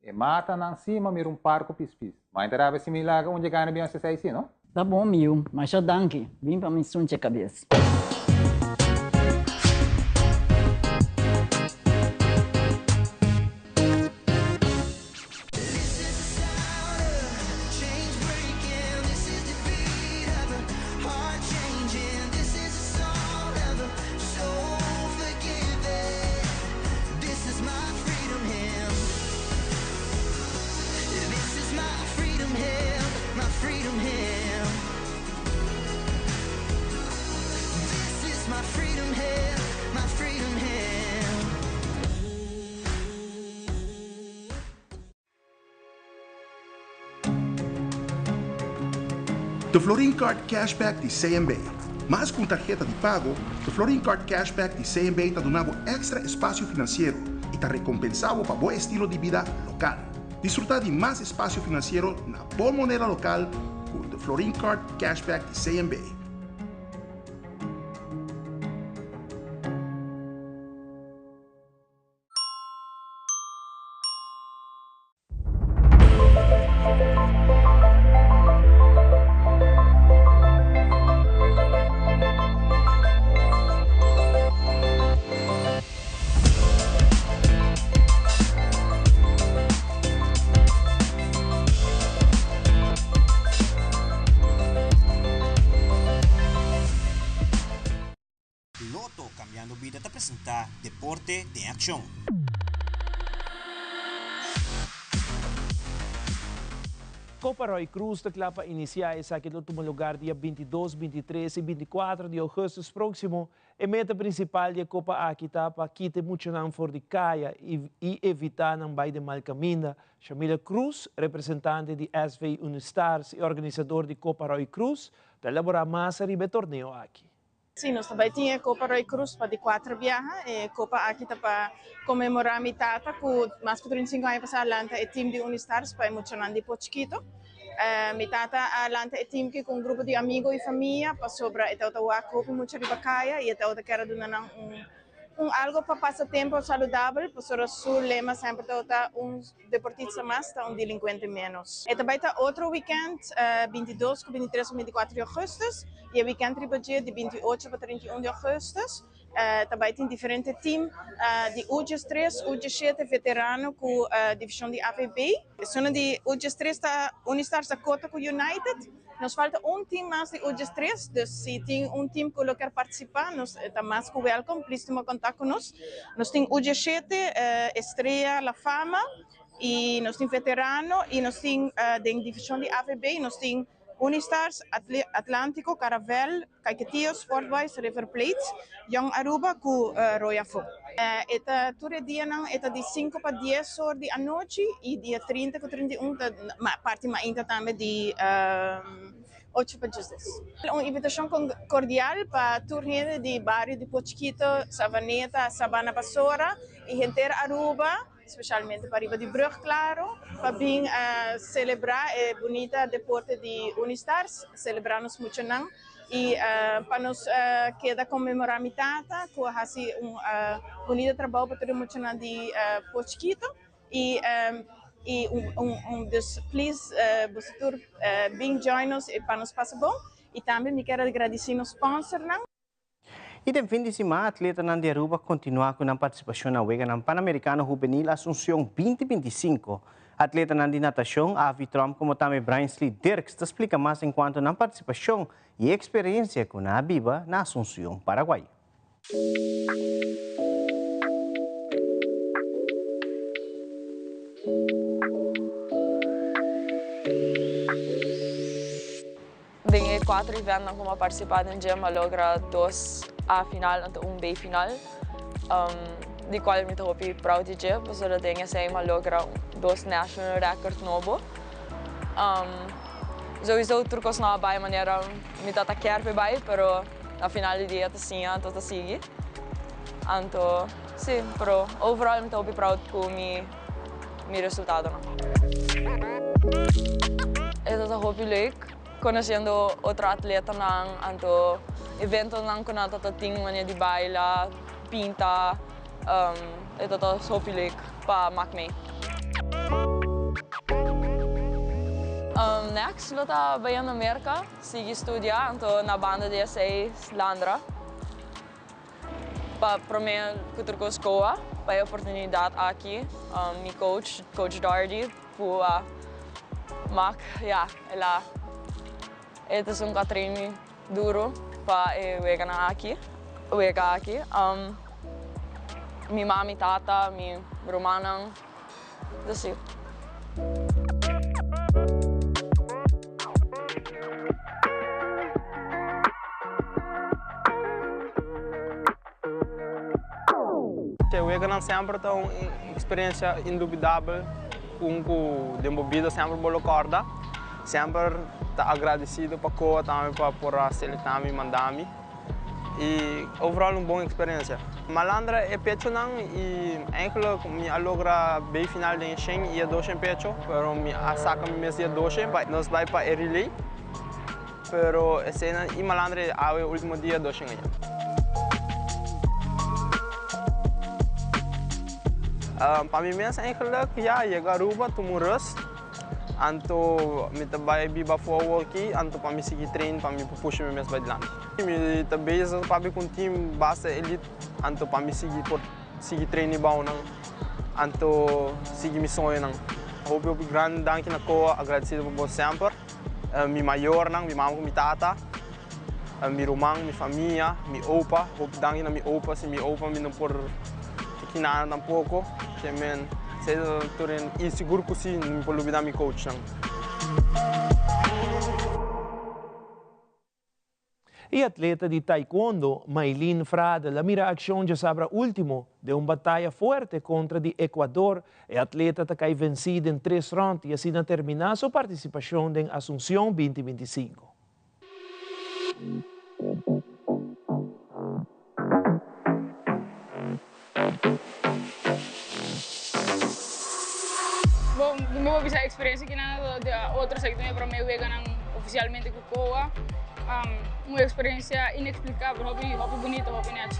E mata ng cima mayroong parco pispis. Mainterava si Milaga onde gana bem sa saisi, no? Tá bom, Mil. Mas já danke. Vim pra me sunte a cabeça. The Florin Card Cashback de CMB. Mas com tarjeta de pago, the Florin Card Cashback de CMB está donando extra espaço financeiro e está recompensado para bom estilo de vida local. Disfrutar de mais espaço financeiro na boa moneda local com the Florin Card Cashback de CMB. Cambiando Vida te apresenta Deporte de Acción. Copa Roy Cruz te clapa iniciar essa que toma lugar dia 22, 23 e 24 de agosto próximo. A meta principal da Copa Akita para quitar muito não for de caia e evitar não vai de mal caminho. Shamila Cruz, representante de SV Unistars e organizador de Copa Roy Cruz, de elaborar mais ribe torneio aqui. Sim, nós também tínhamos Copa Roy Cruz para de 4 viagens, e Copa aqui para comemorar a mitad, com mais de 35 anos para adelante, o time de Unistars para emocionar de Pochquito. Mitad adelante o time que com um grupo de amigos e família para sobre a outra copa muito ribacaia e a outra quer donar algo para passar tempo saudável, por isso o lema sempre está deportista mais, um delinquente menos. E também está outro weekend, 22, 23 e 24 de agosto, e o weekend ribadia de 28 para 31 de agosto. Também tem diferentes times de UG3, UG7 veterano com a divisão de AVB. São de UG3 está Unistars da Cota com United. Nos falta time mais de UG3, então se tem time que quer participar, nós estamos mais que welcome, please tomar contato conosco. Nós temos UG7, Estrela, La Fama, e nós temos veterano, e nós temos da divisão de AVB, nós temos Unistars, Atlântico, Caravel, Caiquetia, Sportwise, River Plate, Young Aruba com Royal Folk. Eta todo dia não, eta de 5 para 10 horas da noite e dia 30 para 31 parte ainda também de 8 para 16. Uma invitação cordial para torneio de bairro de Pochquito, Savaneta, Sabana Vassoura e inteira Aruba, especialmente para Riva de Brug, claro, para vir celebrar o bonito deporte de Unistars, celebrar-nos muito não, e para nos queda comemorar a mitad, com assim bonito trabalho para todo mundo de Pochquito, e dus please, você bem join us para nos passar bom, e também me quero agradecer nos sponsor não. E no fim de semana, atleta Nandi Aruba continua com a participação na UEGA no Pan-Americano Juvenil Assunção 2025. Atleta Nandi Natação, Avi Trump, como também Brian Slee Dirks, te explica mais enquanto na participação e experiência com a Abiba na Assunção, Paraguai. Dengue 4 eventos como participado em Gema logra 2 A final e 1 B final. De qual me estou proud de Gema, porque eu tenho sempre logra 2 national record novo. Sowieso trucos na baie maneira me tá quer pe baie, pero na final do dia tá sim, tá sigue. Anto Sim, pero overall me tô proud com mi resultado. É todo hobby leuk, conhecendo outra atleta nang anto evento nang kuna tata ting manya di baila, pinta, é todo hobby leuk pa mak me. Next, luta bayan na Amerika, sige studia anto na banda de 6 Landra. Para mim, cultura com escola, para a oportunidade aqui, meu coach Dardy, para Mac, ela é um treino duro para chegar aqui, minha mãe, tata, minha romana, assim. O Egan sempre é uma experiência indubitável, com desenvolvida sempre boa corda, sempre está agradecido para coa também para por aceitar me mandar me e overall uma boa experiência. Malandra é pecho não e eigenlijk me alogra bem final de encheng e dois em pecho, pero me saca me mesmo dois nós vai para relay, pero esse e malandra é o último dia dois em para mim mesmo eigenlijk chegar Aruba tumurus anto me trabalha biba forward aqui anto para me seguir treino para me puxar me mesmo adiante me também para com time base elite anto para me seguir treino bom não anto seguir missões não hobby grande danke na coa agradecido por você sempre mi maior não mi mamãe mi tata mi romang mi família mi opa hobby danke na mi opa se mi opa me não por aqui nada tampouco também sei turun e seguro que sim não pode olvidar meu coach não. E atleta de taekwondo, Maylin Frade, la mira acción já sabe último de uma batalha forte contra o Equador. E atleta que cai vencido em 3 rounds e assim terminar sua participação em Asunción 2025. Bom, não vou a experiência que nada de outro sector para mim vegan oficialmente com Coa, uma experiência inexplicável, hobby bonito, hobby net.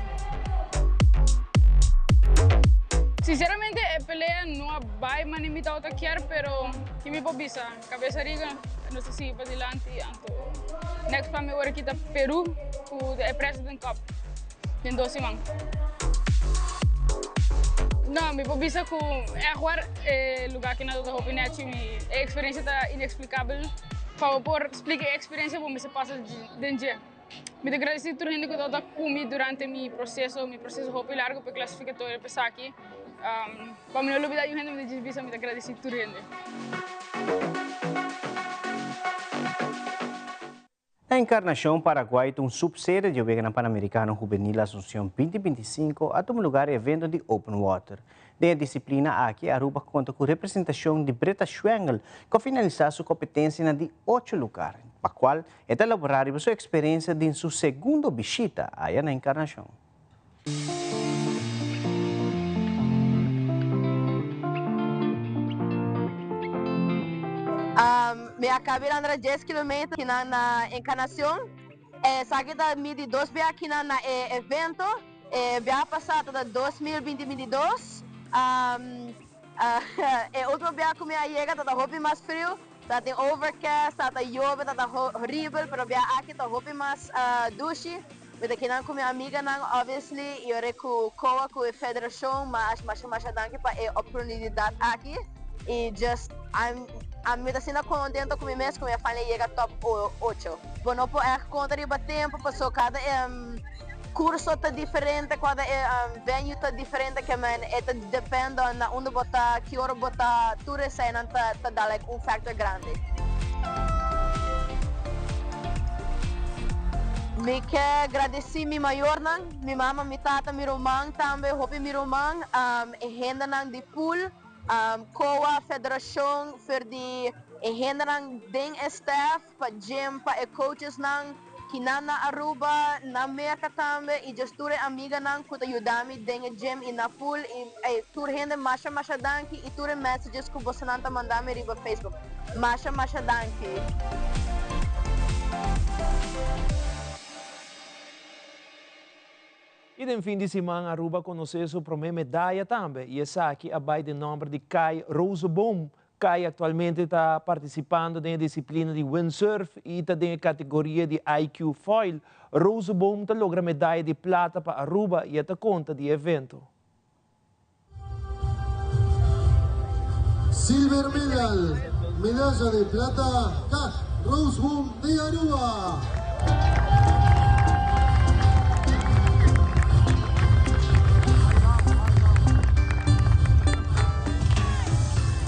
Sinceramente, a pelea não vai me limitar a querer, pero que me pobisa, cabeça riga, não sei se para adiante, então next para mim agora aqui tá Peru, com a President Cup, em 12 semanas. Não, me pobisa com agora lugar que nada hobby net, a experiência tá inexplicável. Para por explicar a experiência como se passa de dia. Me agradeço por gente que está comigo durante meu processo hobby largo para classificatório para aqui. Para me não olvidar de gente me desvisa me agradeço por gente. A Encarnação Paraguai tem subsede de Vegana Pan-Americano Juvenil Asunción 2025 a um lugar evento de Open Water. Da disciplina aqui, Aruba conta com representação de Breta Schwengel, que finalizou sua competência de 8 lugares, para qual é elaborar sua experiência em sua segunda visita aí na Encarnação. Me acabei de andar 10 km aqui na Encarnação. Saí da de 2 dias aqui na evento. Via passado de 2022. Outro dia que eu chega, está roupa mais frio. Está overcast, está chove, está horrível. Mas via aqui está roupa mais duche. Eu aqui com minha amiga, obviously, eu recu com a federação, mas danke para a oportunidade aqui. E just me assim contente com mim mesmo, com minha família chega top 8. Bom, não pode contar de tempo, passou cada curso tá diferente, cada venue tá diferente, que man, depende na onde botar, que hora botar, tudo isso aí não tá dando factor grande. Me quero agradecer minha maior, minha mamãe, minha tata, meu irmão também, hobby meu irmão, renda de pool. Coa federação for de renda den staff para gym para coaches nang kinana Aruba, na Amerika tambe, e just ture amiga nan kuta yudami dengue gym e na full e tur hende masha danki e ture messages ku bosananta mandami riba Facebook. Masha danki. E no fim de semana, Aruba conheceu sua primeira medalha também. E essa aqui abai de nome de Kai Rosenbaum. Kai atualmente está participando na disciplina de windsurf e está na categoria de IQ foil. Rosenbaum está logra medalha de prata para Aruba e está conta do evento. Silver medal, medalla de plata, Kai Rosenbaum de Aruba.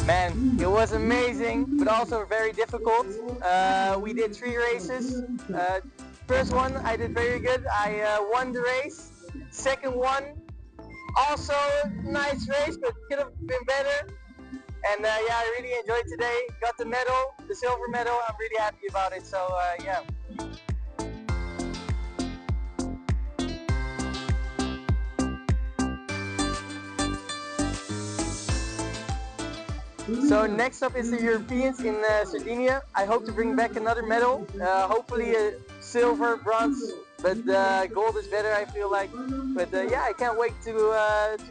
Man, it was amazing, but also very difficult. We did 3 races. First one, I did very good. I won the race. Second one, also nice race, but could have been better. And yeah, I really enjoyed today. Got the medal, the silver medal. I'm really happy about it. So yeah. So next up is the Europeans in Sardinia. I hope to bring back another medal, hopefully a silver, bronze, but gold is better, I feel like. But yeah, I can't wait to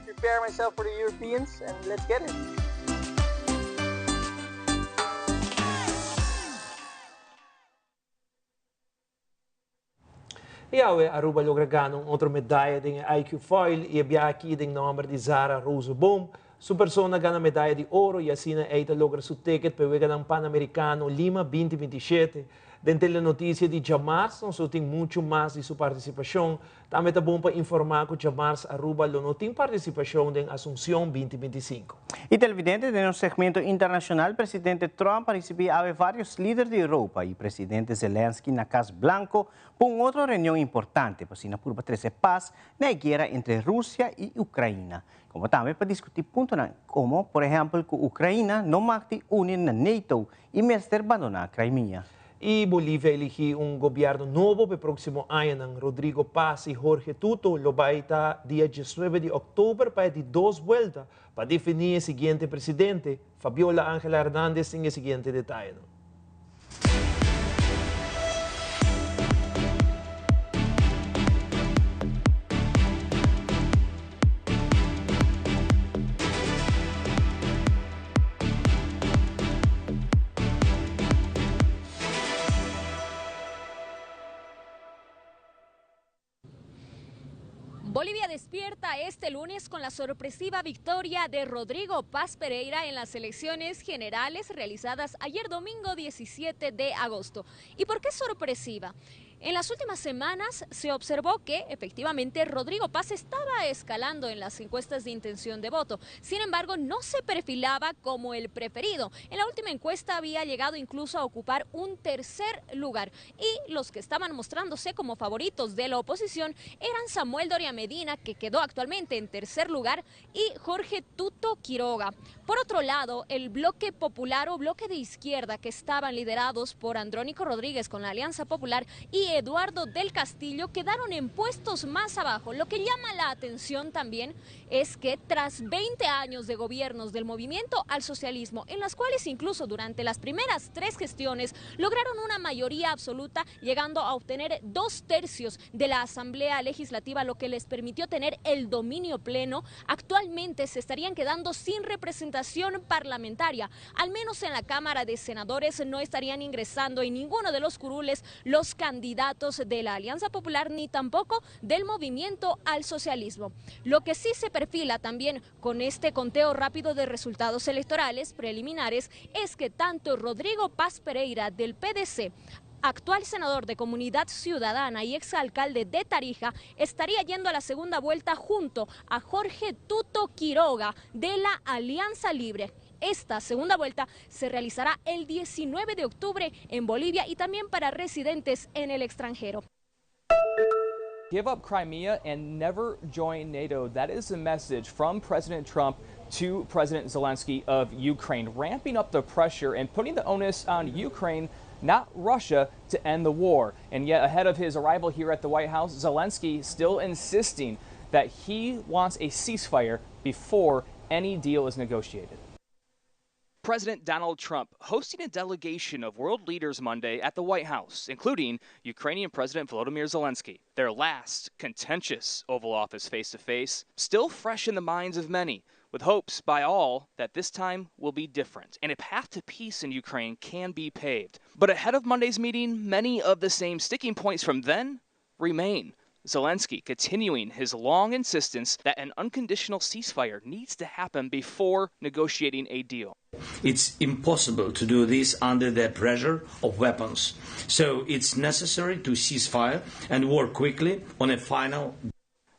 prepare myself for the Europeans, and let's get it. E Aruba logra ganhar outra medalha de IQ foil e havia aqui o nome de Zara Rosenbaum. Su persona gana medalla de oro y así ella logra su ticket para ganar un Panamericano Lima 2027. Dentro de la noticia de Jamars, nosotros tenemos mucho más de su participación. También es bueno para informar que Jamars Aruba no tiene participación en Asunción 2025. Y televidente de nuestro segmento internacional, presidente Trump recibió a varios líderes de Europa y presidente Zelensky en la Casa Blanca por otra reunión importante, pues sin apuro para traer paz en la guerra entre Rusia y Ucrania. Como también para discutir puntos como, por ejemplo, que Ucrania no mate unir na NATO y mestre abandonar Crimea. Y Bolivia eligió un gobierno nuevo para el próximo año. Rodrigo Paz y Jorge Tuto lo va a estar día 19 de octubre para ir 2 vueltas para definir el siguiente presidente. Fabiola Ángela Hernández en el siguiente detalle. Bolivia despierta este lunes con la sorpresiva victoria de Rodrigo Paz Pereira en las elecciones generales realizadas ayer domingo 17 de agosto. ¿Y por qué sorpresiva? En las últimas semanas se observó que efectivamente Rodrigo Paz estaba escalando en las encuestas de intención de voto. Sin embargo, no se perfilaba como el preferido. En la última encuesta había llegado incluso a ocupar un 3er lugar. Y los que estaban mostrándose como favoritos de la oposición eran Samuel Doria Medina, que quedó actualmente en 3er lugar, y Jorge Tuto Quiroga. Por otro lado, el bloque popular o bloque de izquierda que estaban liderados por Andrónico Rodríguez con la Alianza Popular y Eduardo del Castillo quedaron en puestos más abajo. Lo que llama la atención también es que tras 20 años de gobiernos del movimiento al socialismo, en las cuales incluso durante las primeras 3 gestiones lograron una mayoría absoluta, llegando a obtener 2/3 de la Asamblea Legislativa, lo que les permitió tener el dominio pleno, actualmente se estarían quedando sin representación parlamentaria. Al menos en la Cámara de Senadores no estarían ingresando en ninguno de los curules los candidatos de la Alianza Popular ni tampoco del movimiento al socialismo. Lo que sí se perfila también con este conteo rápido de resultados electorales preliminares es que tanto Rodrigo Paz Pereira del PDC, actual senador de Comunidad Ciudadana y exalcalde de Tarija, estaría yendo a la segunda vuelta junto a Jorge Tuto Quiroga de la Alianza Libre. Esta segunda vuelta se realizará el 19 de octubre en Bolivia y también para residentes en el extranjero. Give up Crimea and never join NATO. That is the message from President Trump to President Zelensky of Ukraine, ramping up the pressure and putting the onus on Ukraine, not Russia, to end the war. And yet, ahead of his arrival here at the White House, Zelensky still insisting that he wants a ceasefire before any deal is negotiated. President Donald Trump hosting a delegation of world leaders Monday at the White House, including Ukrainian President Volodymyr Zelensky. Their last contentious Oval Office face-to-face, still fresh in the minds of many, with hopes by all that this time will be different and a path to peace in Ukraine can be paved. But ahead of Monday's meeting, many of the same sticking points from then remain. Zelensky continuing his long insistence that an unconditional ceasefire needs to happen before negotiating a deal. It's impossible to do this under the pressure of weapons. So it's necessary to cease fire and work quickly on a final.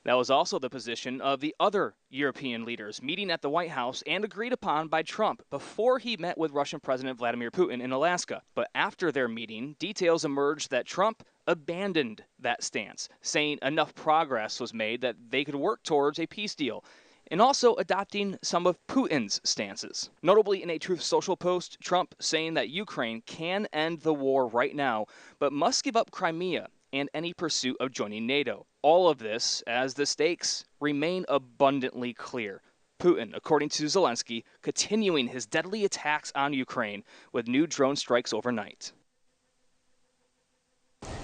That was also the position of the other European leaders meeting at the White House and agreed upon by Trump before he met with Russian President Vladimir Putin in Alaska. But after their meeting, details emerged that Trump abandoned that stance, saying enough progress was made that they could work towards a peace deal, and also adopting some of Putin's stances. Notably, in a Truth Social post, Trump saying that Ukraine can end the war right now, but must give up Crimea and any pursuit of joining NATO. All of this as the stakes remain abundantly clear. Putin, according to Zelensky, continuing his deadly attacks on Ukraine with new drone strikes overnight.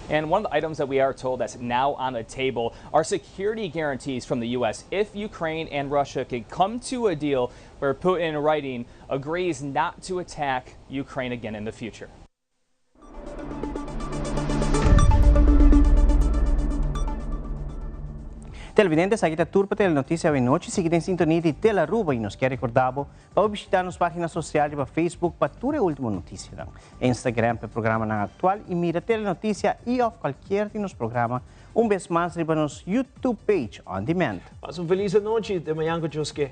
And one of the items that we are told that's now on the table are security guarantees from the U.S. if Ukraine and Russia can come to a deal where Putin, in writing, agrees not to attack Ukraine again in the future. Televidentes, aqui está tudo para a notícia de noite. Seguir em sintonia de Telaruba e nos quer recordar para visitar nas páginas sociais para Facebook para toda a última notícia. Instagram para o programa na atual e mira Telenotícia e of qualquer de nos programa. Vez mais, riba nos YouTube page on demand. Passa feliz noite. De manhã com Josué.